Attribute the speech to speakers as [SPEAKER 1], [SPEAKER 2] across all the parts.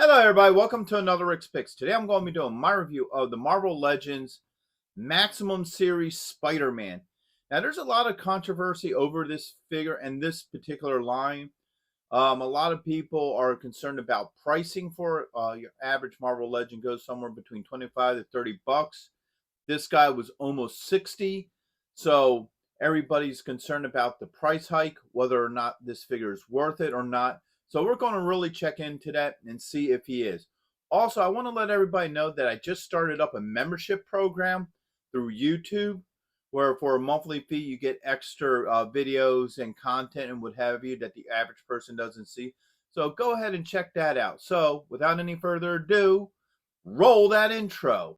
[SPEAKER 1] Hello everybody, welcome to another Rick's Picks. Today I'm going to be doing my review of the Marvel Legends Maximum Series Spider-Man. Now there's a lot of controversy over this figure and this particular line. A lot of people are concerned about pricing for it. Your average Marvel Legend goes somewhere between 25 to 30 bucks. This guy was almost 60. So everybody's concerned about the price hike, whether or not this figure is worth it or not. So we're going to really check into that and see if he is. Also, I want to let everybody know that I just started up a membership program through YouTube, where for a monthly fee you get extra videos and content and what have you that the average person doesn't see. So go ahead and check that out. So without any further ado, roll that intro.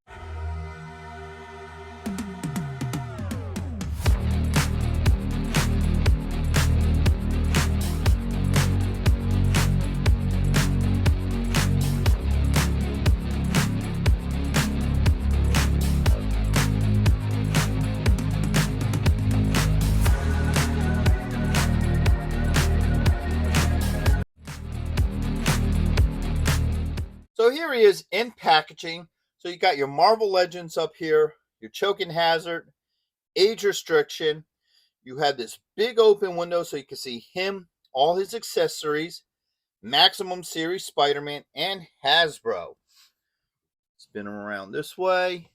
[SPEAKER 1] So here he is in packaging. So you got your Marvel Legends up here, your choking hazard, age restriction. You have this big open window so you can see him, all his accessories, Maximum Series Spider-Man, and Hasbro. Spin him around this way.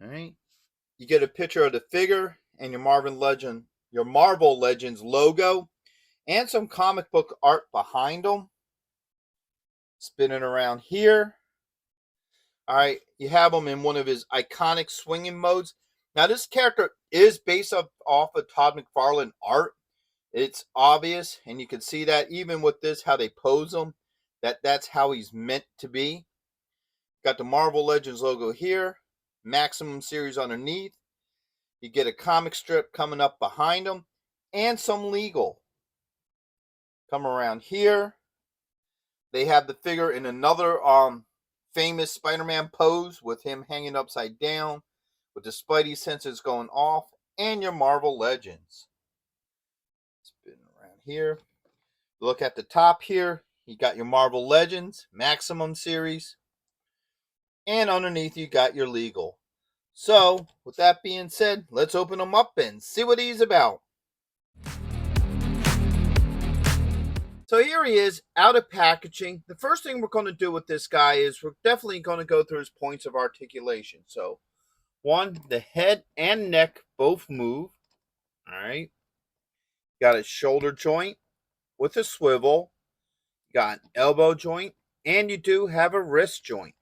[SPEAKER 1] All right. You get a picture of the figure and your Marvel Legends logo and some comic book art behind them. Spinning around here. All right, you have him in one of his iconic swinging modes. Now, this character is based off of Todd McFarlane art. It's obvious, and you can see that even with this, how they pose him, that's how he's meant to be. Got the Marvel Legends logo here, Maximum Series underneath. You get a comic strip coming up behind him, and some legal. Come around here. They have the figure in another famous Spider-Man pose with him hanging upside down with the Spidey senses going off and your Marvel Legends. Spin around here. Look at the top here. You got your Marvel Legends Maximum Series. And underneath you got your legal. So, with that being said, let's open them up and see what he's about. So here he is, out of packaging. The first thing we're going to do with this guy is we're definitely going to go through his points of articulation. So, one, the head and neck both move. All right. Got a shoulder joint with a swivel. Got an elbow joint. And you do have a wrist joint.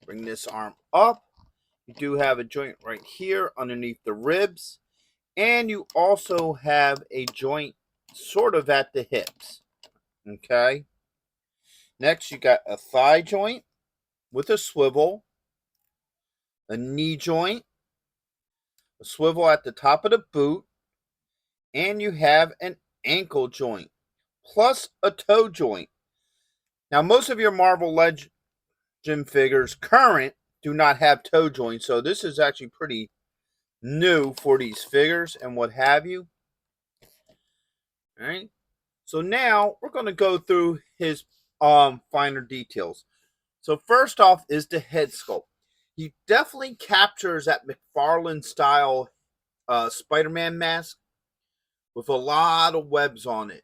[SPEAKER 1] Bring this arm up. You do have a joint right here underneath the ribs. And you also have a joint sort of at the hips. Okay. Next, you got a thigh joint with a swivel, a knee joint, a swivel at the top of the boot, and you have an ankle joint, plus a toe joint. Now, most of your Marvel Legend figures current do not have toe joints, so this is actually pretty new for these figures and what have you. All right. So now we're going to go through his finer details. So first off is the head sculpt. He definitely captures that McFarlane style Spider-Man mask with a lot of webs on it.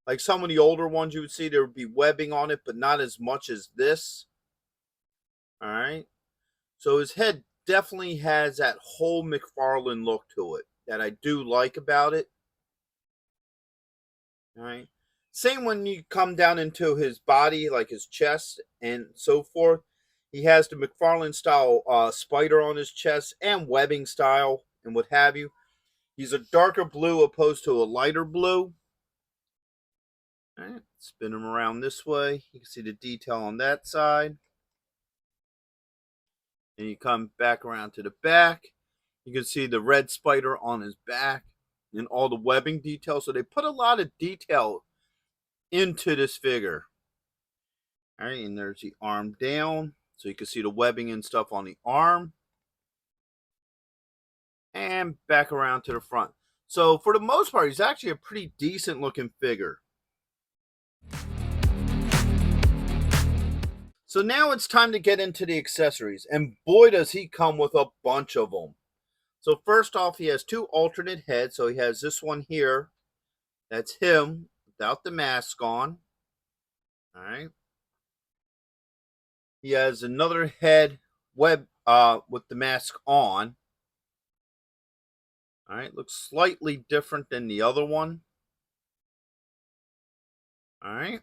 [SPEAKER 1] Like some of the older ones you would see, there would be webbing on it, but not as much as this. All right. So his head definitely has that whole McFarlane look to it that I do like about it. All right. Same when you come down into his body, like his chest and so forth. He has the McFarlane style spider on his chest and webbing style and what have you. He's a darker blue opposed to a lighter blue. All right. Spin him around this way. You can see the detail on that side. And you come back around to the back. You can see the red spider on his back and all the webbing detail. So they put a lot of detail into this figure. All right, and there's the arm down. So you can see the webbing and stuff on the arm. And back around to the front. So for the most part, he's actually a pretty decent looking figure. So now it's time to get into the accessories, and boy does he come with a bunch of them. So first off, he has two alternate heads. So he has this one here, that's him without the mask on. All right. He has another head with the mask on. All right, looks slightly different than the other one. All right.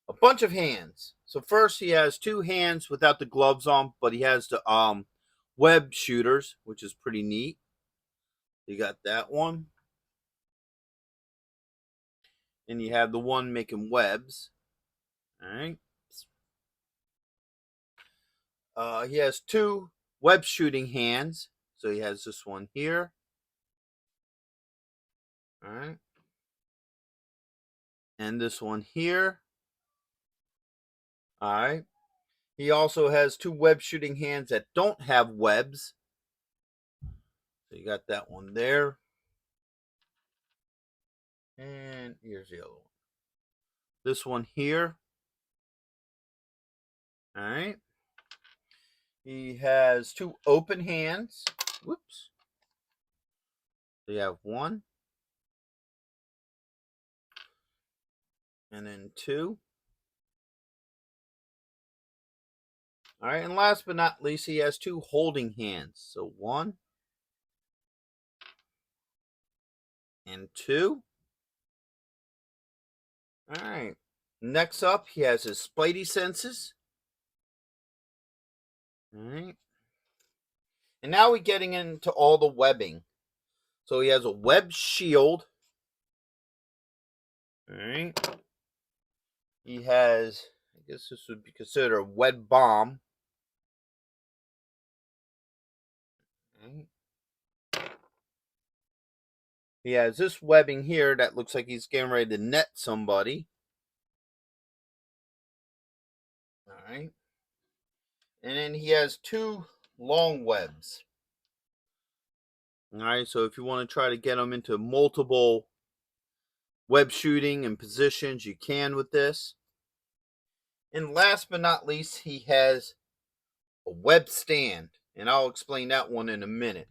[SPEAKER 1] A bunch of hands. So first he has two hands without the gloves on, but he has the web shooters, which is pretty neat. You got that one. And you have the one making webs. All right. He has two web shooting hands. So he has this one here. All right. And this one here. All right. He also has two web shooting hands that don't have webs. So you got that one there. And here's the other one. This one here. All right. He has two open hands. Whoops. So you have one. And then two. All right. And last but not least, he has two holding hands. So one and two. All right. Next up, he has his spidey senses. All right. And now we're getting into all the webbing. So he has a web shield. All right. He has, I guess this would be considered a web bomb. All right. He has this webbing here that looks like he's getting ready to net somebody. All right. And then he has two long webs. All right. So if you want to try to get him into multiple web shooting and positions, you can with this. And last but not least, he has a web stand. And I'll explain that one in a minute.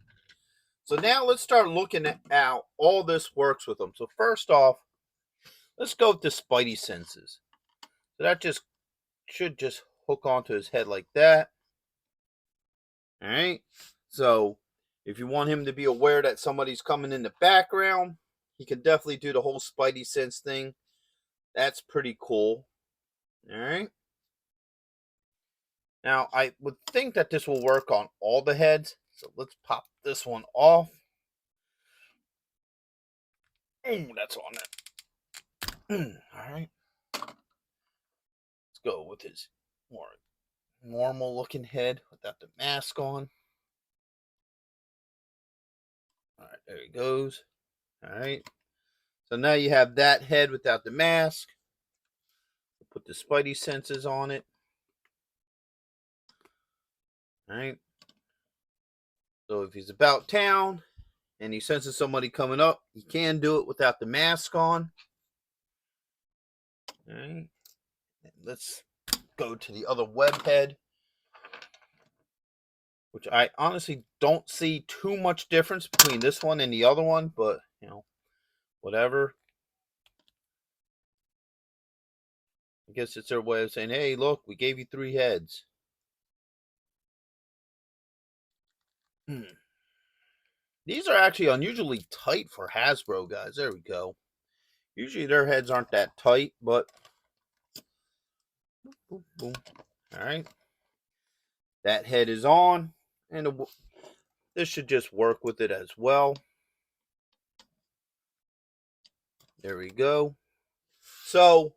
[SPEAKER 1] So now let's start looking at how all this works with him. So first off, let's go with the spidey senses. So that just should just hook onto his head like that. All right. So if you want him to be aware that somebody's coming in the background, he can definitely do the whole spidey sense thing. That's pretty cool. All right. Now I would think that this will work on all the heads. So let's pop this one off. Oh, that's on it. All right. Let's go with his more normal looking head without the mask on. All right, there he goes. All right. So now you have that head without the mask. Put the spidey senses on it. All right. So if he's about town and he senses somebody coming up, he can do it without the mask on. All right. Let's go to the other web head, which I honestly don't see too much difference between this one and the other one, but whatever. I guess it's their way of saying, hey, look, we gave you three heads. These are actually unusually tight for Hasbro, guys. There we go. Usually their heads aren't that tight, but boom, boom. All right. That head is on, and this should just work with it as well. There we go. So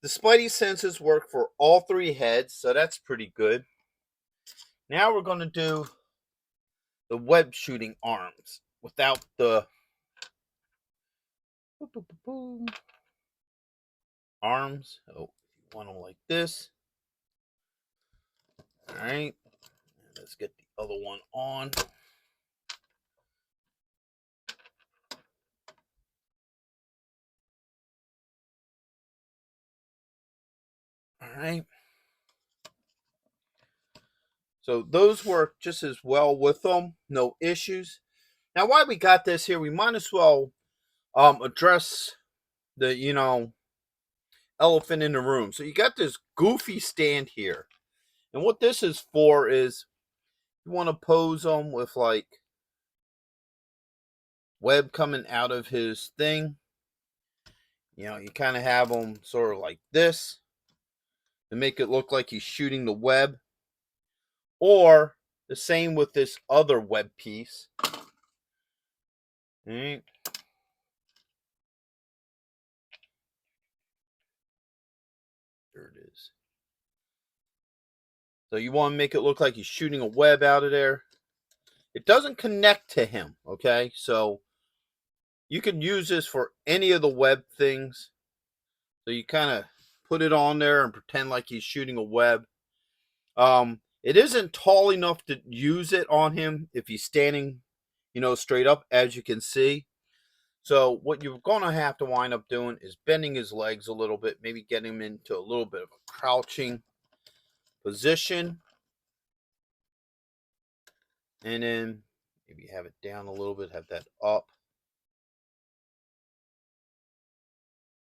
[SPEAKER 1] the spidey senses work for all three heads, so that's pretty good. Now we're going to do the web shooting arms without the arms. Oh, you want them like this. All right. Let's get the other one on. All right. So those work just as well with them, no issues. Now, while we got this here, we might as well address the elephant in the room. So you got this goofy stand here, and what this is for is you want to pose them with like web coming out of his thing. You kind of have him sort of like this to make it look like he's shooting the web, or the same with this other web piece. All right. There it is. So you want to make it look like he's shooting a web out of there. It doesn't connect to him, okay? So you can use this for any of the web things. So you kind of put it on there and pretend like he's shooting a web. It isn't tall enough to use it on him if he's standing, straight up, as you can see. So what you're going to have to wind up doing is bending his legs a little bit, maybe getting him into a little bit of a crouching position. And then maybe have it down a little bit, have that up.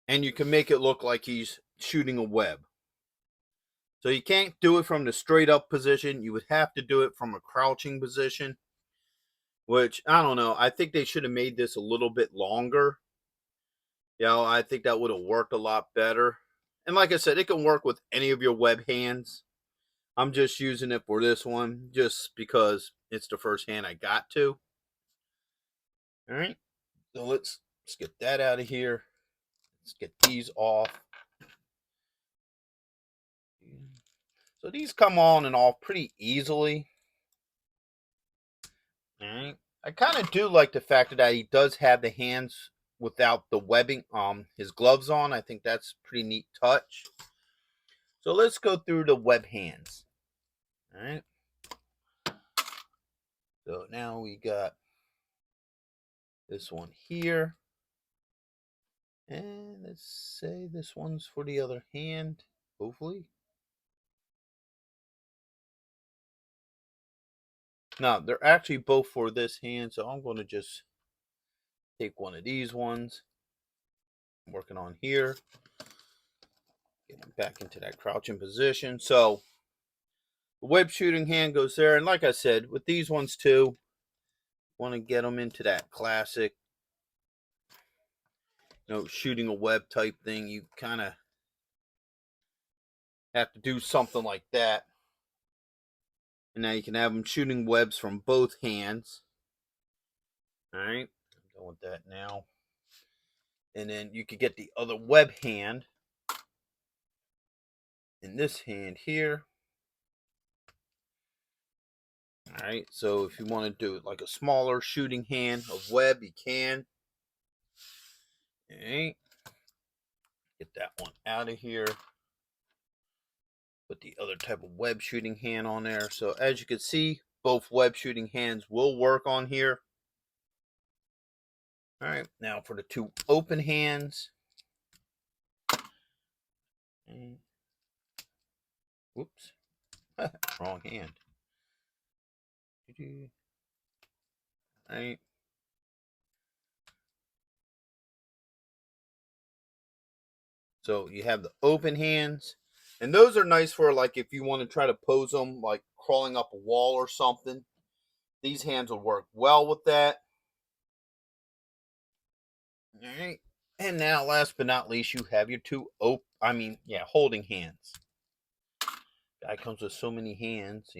[SPEAKER 1] And you can make it look like he's shooting a web. So you can't do it from the straight up position. You would have to do it from a crouching position, which I don't know. I think they should have made this a little bit longer. I think that would have worked a lot better. And like I said, it can work with any of your web hands. I'm just using it for this one just because it's the first hand I got to. All right. So let's get that out of here. Let's get these off. So these come on and off pretty easily. All right. I kind of do like the fact that he does have the hands without the webbing, his gloves on. I think that's a pretty neat touch. So let's go through the web hands. All right. So now we got this one here. And let's say this one's for the other hand, hopefully. Now, they're actually both for this hand, so I'm going to just take one of these ones. I'm working on here. Getting back into that crouching position. So, the web shooting hand goes there. And like I said, with these ones too, want to get them into that classic, shooting a web type thing. You kind of have to do something like that. And now you can have them shooting webs from both hands. All right, I'm done with that now. And then you could get the other web hand in this hand here. All right, so if you want to do it like a smaller shooting hand of web, you can. All right, get that one out of here. Put the other type of web shooting hand on there. So as you can see, both web shooting hands will work on here. All right, now for the two open hands. Whoops, wrong hand. All right. So you have the open hands. And those are nice for like if you want to try to pose them like crawling up a wall or something. These hands will work well with that. All right. And now last but not least, you have your two holding hands. Guy comes with so many hands,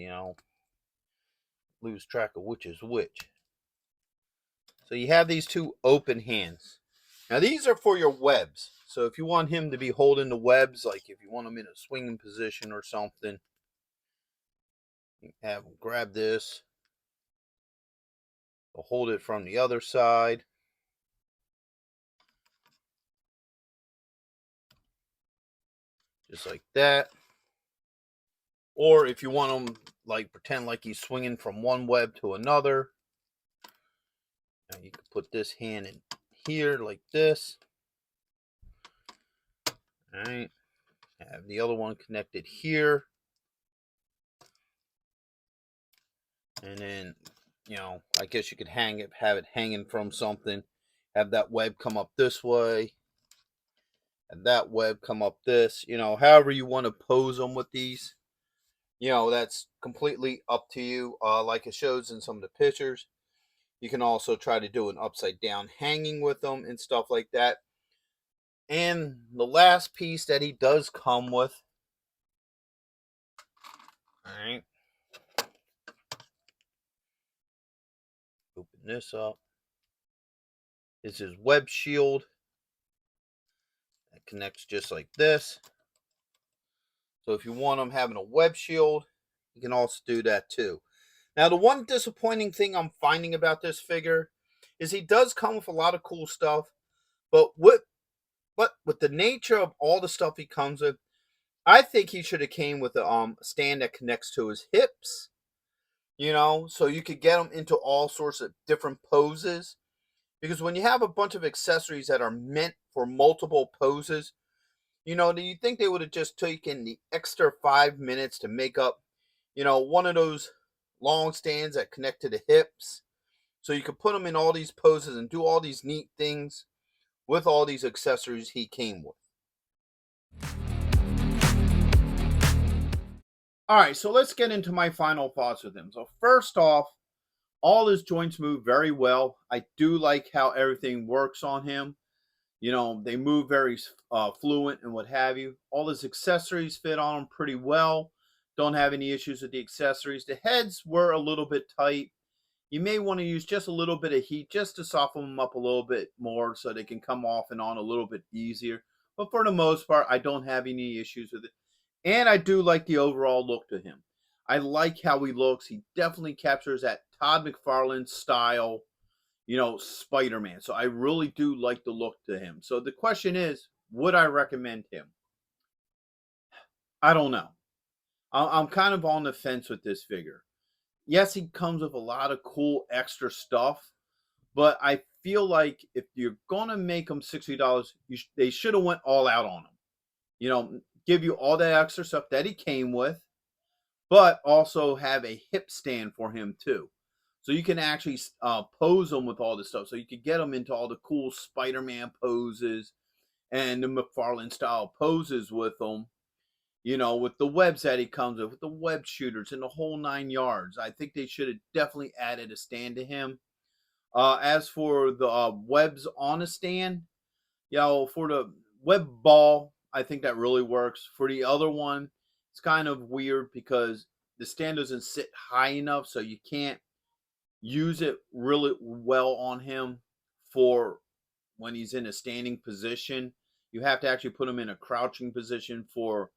[SPEAKER 1] lose track of which is which. So you have these two open hands. Now these are for your webs. So if you want him to be holding the webs, like if you want him in a swinging position or something, you have him grab this. He'll hold it from the other side. Just like that. Or if you want him like pretend like he's swinging from one web to another, now you can put this hand in here like this. All right. Have the other one connected here. And then, I guess you could have it hanging from something. Have that web come up this way, and that web come up this. However you want to pose them with these. That's completely up to you. Like it shows in some of the pictures. You can also try to do an upside down hanging with them and stuff like that. And the last piece that he does come with, all right, open this up, is his web shield. That connects just like this. So if you want them having a web shield, you can also do that too. Now, the one disappointing thing I'm finding about this figure is he does come with a lot of cool stuff, but with the nature of all the stuff he comes with, I think he should have came with a stand that connects to his hips, so you could get him into all sorts of different poses. Because when you have a bunch of accessories that are meant for multiple poses, do you think they would have just taken the extra 5 minutes to make up, one of those long stands that connect to the hips? So you could put them in all these poses and do all these neat things with all these accessories he came with. All right, so let's get into my final thoughts with him. So first off, all his joints move very well. I do like how everything works on him. They move very fluent and what have you. All his accessories fit on him pretty well. Don't have any issues with the accessories. The heads were a little bit tight. You may want to use just a little bit of heat just to soften them up a little bit more so they can come off and on a little bit easier. But for the most part, I don't have any issues with it. And I do like the overall look to him. I like how he looks. He definitely captures that Todd McFarlane style, Spider-Man. So I really do like the look to him. So the question is, would I recommend him? I don't know. I'm kind of on the fence with this figure. Yes, he comes with a lot of cool extra stuff, but I feel like if you're gonna make him $60, they should have went all out on him. Give you all that extra stuff that he came with, but also have a hip stand for him too. So you can actually pose them with all this stuff. So you could get them into all the cool Spider-Man poses and the McFarlane style poses with them. With the webs that he comes with the web shooters and the whole 9 yards. I think they should have definitely added a stand to him. As for the webs on a stand, for the web ball, I think that really works. For the other one, it's kind of weird because the stand doesn't sit high enough, so you can't use it really well on him for when he's in a standing position. You have to actually put him in a crouching position for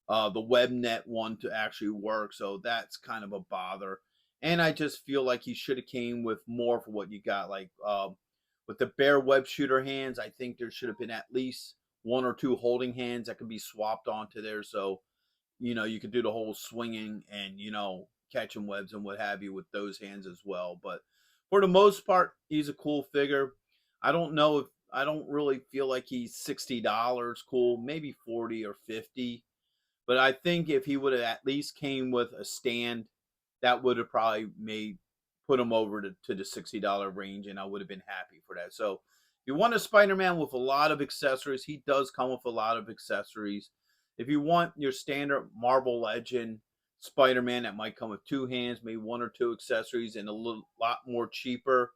[SPEAKER 1] the web net one to actually work. So that's kind of a bother. And I just feel like he should have came with more for what you got. Like with the bare web shooter hands, I think there should have been at least one or two holding hands that could be swapped onto there. So, you could do the whole swinging and, catching webs and what have you with those hands as well. But for the most part, he's a cool figure. I don't really feel like he's $60 cool, maybe 40 or 50. But I think if he would have at least came with a stand, that would have probably put him over to the $60 range, and I would have been happy for that. So if you want a Spider-Man with a lot of accessories, he does come with a lot of accessories. If you want your standard Marvel Legend Spider-Man that might come with two hands, maybe one or two accessories, and a lot more cheaper,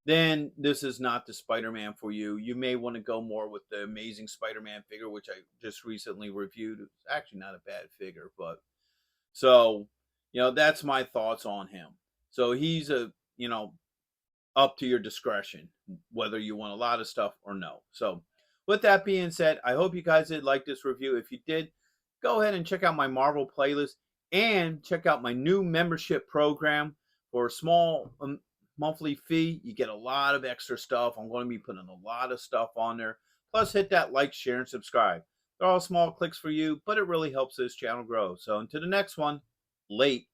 [SPEAKER 1] then this is not the Spider-Man for you. You may want to go more with the Amazing Spider-Man figure, which I just recently reviewed. It's actually not a bad figure, but so, that's my thoughts on him. So he's up to your discretion, whether you want a lot of stuff or no. So with that being said, I hope you guys did like this review. If you did, go ahead and check out my Marvel playlist and check out my new membership program. For a small monthly fee, you get a lot of extra stuff. I'm going to be putting a lot of stuff on there. Plus, hit that like, share, and subscribe. They're all small clicks for you, but it really helps this channel grow. So until the next one, late.